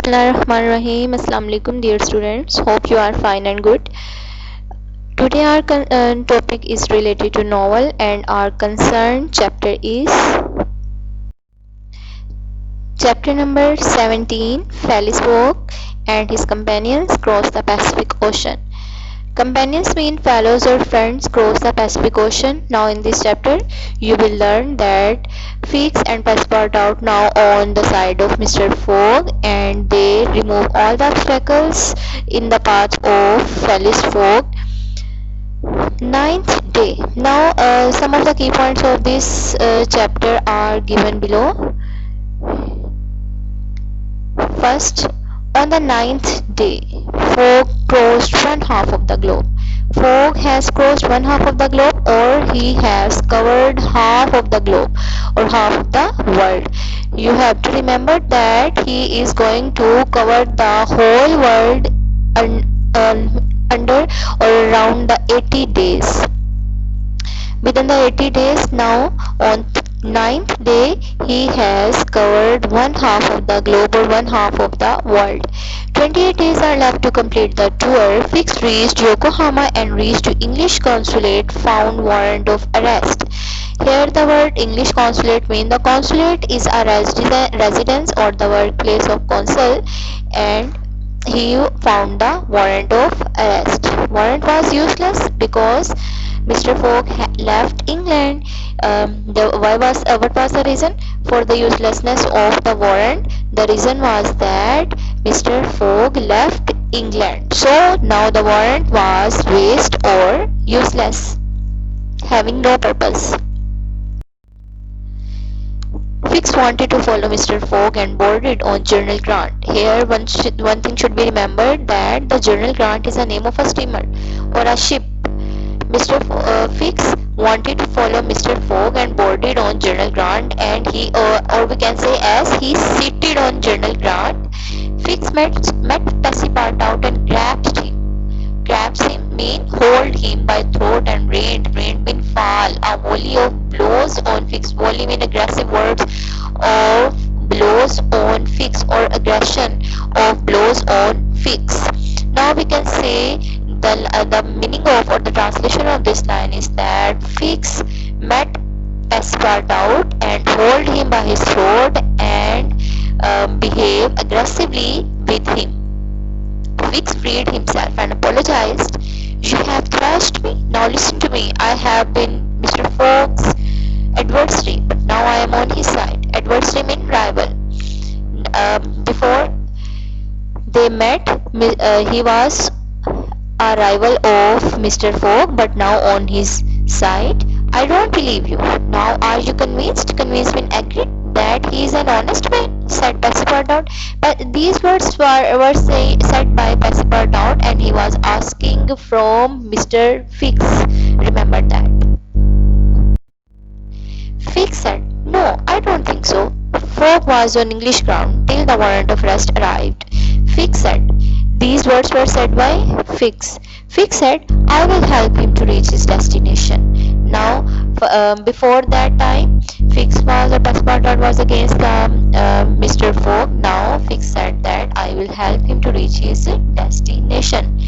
Bismillahirrahmanirrahim. Assalamu alaikum, dear students. Hope you are fine and good. Today our topic is related to novel, and our concern chapter is chapter number 17. Phileas Fogg and his companions cross the Pacific Ocean. Companions mean fellows or friends cross the Pacific Ocean. Now in this chapter, you will learn that Fix and Passepartout now on the side of Mr. Fogg, and they remove all the obstacles in the path of Phileas Fogg. Ninth day. Now some of the key points of this chapter are given below. First, on the ninth day, Fogg crossed one half of the globe. Fogg has crossed one half of the globe, or he has covered half of the globe, or half of the world. You have to remember that he is going to cover the whole world under or around the 80 days. Within the 80 days, now on ninth day, he has covered one half of the globe, or one half of the world. 28 days are left to complete the tour. Fix reached Yokohama and reached to English consulate, found warrant of arrest. Here the word English consulate means the consulate is a residence or the workplace of consul, and he found the warrant of arrest. Warrant was useless because Mr. Fogg left England. What was the reason for the uselessness of the warrant? The reason was that Mr. Fogg left England. So now the warrant was waste or useless, having no purpose. Fix wanted to follow Mr. Fogg and boarded on General Grant. Here one thing should be remembered, that the General Grant is the name of a steamer or a ship. Mr. Fix wanted to follow Mr. Fogg and boarded on General Grant, and he, or we can say as he seated on General Grant. Fix met Passepartout and grabbed him. Grabs him mean hold him by throat, and rained mean fall. A volley of blows on Fix. Volley mean aggressive words of blows on Fix, or aggression of blows on Fix. Now we can say the meaning of, or the translation of this line is that Fix met Passepartout and hold him by his throat and behave aggressively with him. Fix freed himself and apologized. You have thrashed me. Now listen to me. I have been Mr. Fogg's adversary, but now I am on his side. Adversary means rival. Before they met, he was a rival of Mr. Fogg, but now on his side. I don't believe you. Now are you convinced? Convinced means agreed that he is an honest man, said Passepartout. But these words were said by Passepartout, and he was asking from Mr. Fix. Remember that. Fix said, no, I don't think so. Fogg was on English ground till the warrant of arrest arrived. Fix said, these words were said by Fix. Fix said, I will help him to reach his destination. Now, before that time, Fix was, or Passepartout was against Mr. Fogg. Now, Fix said that I will help him to reach his destination.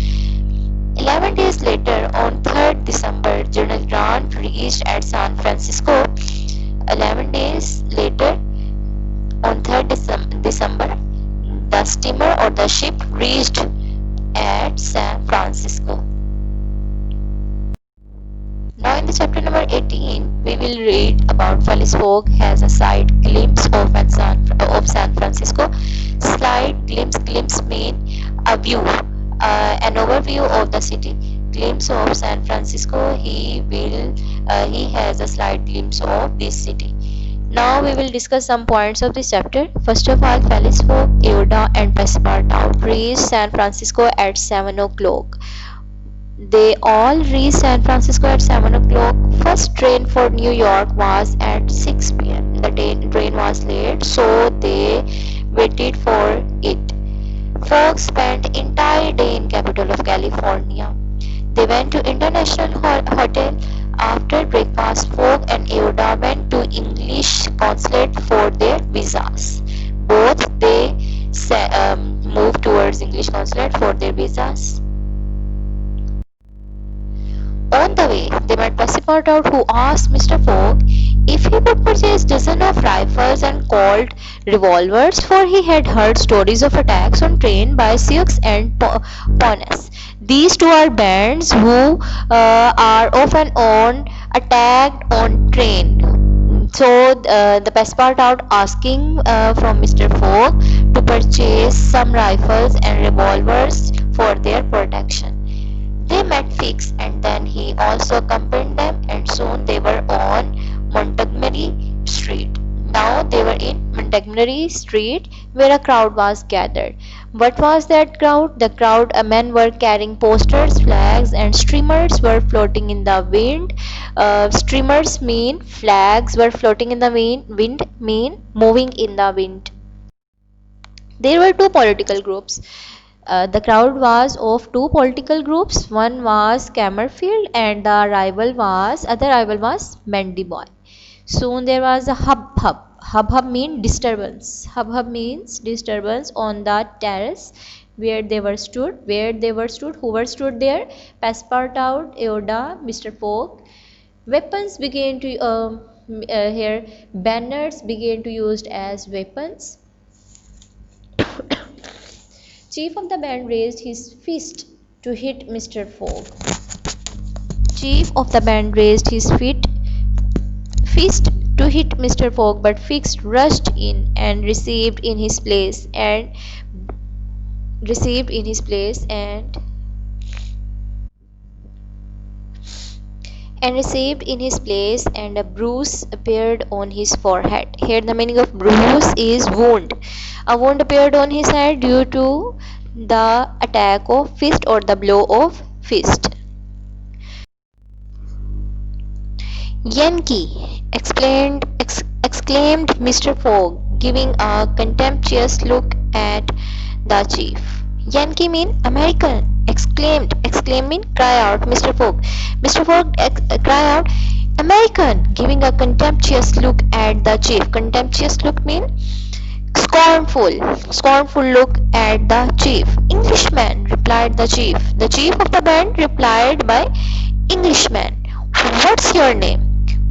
11 days later, on 3rd December, General Grant reached at San Francisco. 11 days later, on 3rd December, the steamer or the ship reached at San Francisco. Now in the chapter number 18, we will read about Phileas Fogg has a side glimpse of San Francisco. Slight glimpse mean a view, an overview of the city. Glimpse of San Francisco, he has a slight glimpse of this city. Now we will discuss some points of this chapter. First of all, Phileas Fogg, Aouda and Passepartout reached San Francisco at 7 o'clock. They all reached San Francisco at 7 o'clock. First train for New York was at 6 p.m. The train was late, so they waited for it. Fogg spent entire day in capital of California. They went to International Hotel. After breakfast, Fogg and Aouda went to English consulate for their visas. Both they moved towards English consulate for their visas. On the way, they met Passepartout, who asked Mr. Fogg if he would purchase dozen of rifles and Colt revolvers, for he had heard stories of attacks on train by Sioux and Pawnees. These two are bands who are often on attacked on train. So the Passepartout asking from Mr. Fogg to purchase some rifles and revolvers for their protection. They met Fix, and then he also accompanied them, and soon they were on Montgomery Street. Now they were in Montgomery Street, where a crowd was gathered. What was that crowd? The crowd, men were carrying posters, flags, and streamers were floating in the wind. Streamers mean flags were floating in the wind mean moving in the wind. There were two political groups. The crowd was of two political groups. One was Camerfield, and the other rival was Mandyboy. Soon there was a hub. Hub means disturbance. Hub means disturbance on the terrace where they were stood. Who were stood there? Passepartout, Eoda, Mr. Fogg. Weapons began to here banners began to used as weapons. Chief of the band raised his fist to hit Mr. Fogg. Chief of the band raised his fist to hit Mr. Fogg, but Fix rushed in and received in his place and a bruise appeared on his forehead. Here the meaning of bruise is wound. A wound appeared on his head due to the attack of fist or the blow of fist. Yankee! Exclaimed Mr. Fogg, giving a contemptuous look at the chief. Yankee mean American. Exclaim mean cry out. Mr. Fogg cry out American, giving a contemptuous look at the chief. Contemptuous look mean scornful look at the chief. Englishman, replied the chief. The chief of the band replied by Englishman. What's your name?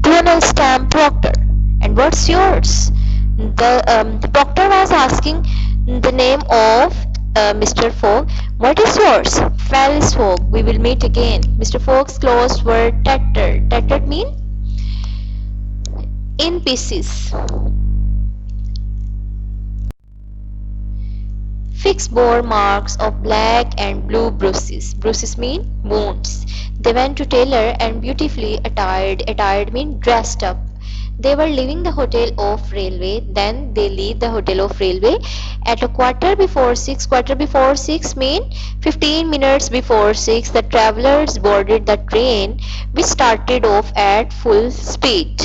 Colonel Stamp Proctor. And what's yours? The proctor was asking the name of Mr. Fogg. What is yours? Ferris Fogg. We will meet again. Mr. Fogg's clothes were tattered. Tattered mean in pieces. Fix bore marks of black and blue bruises. Bruises mean wounds. They went to tailor and beautifully attired. Attired mean dressed up. They were leaving the hotel of railway. Then they leave the hotel of railway at a quarter before 6. Quarter before 6 mean 15 minutes before 6. The travelers boarded the train, which started off at full speed.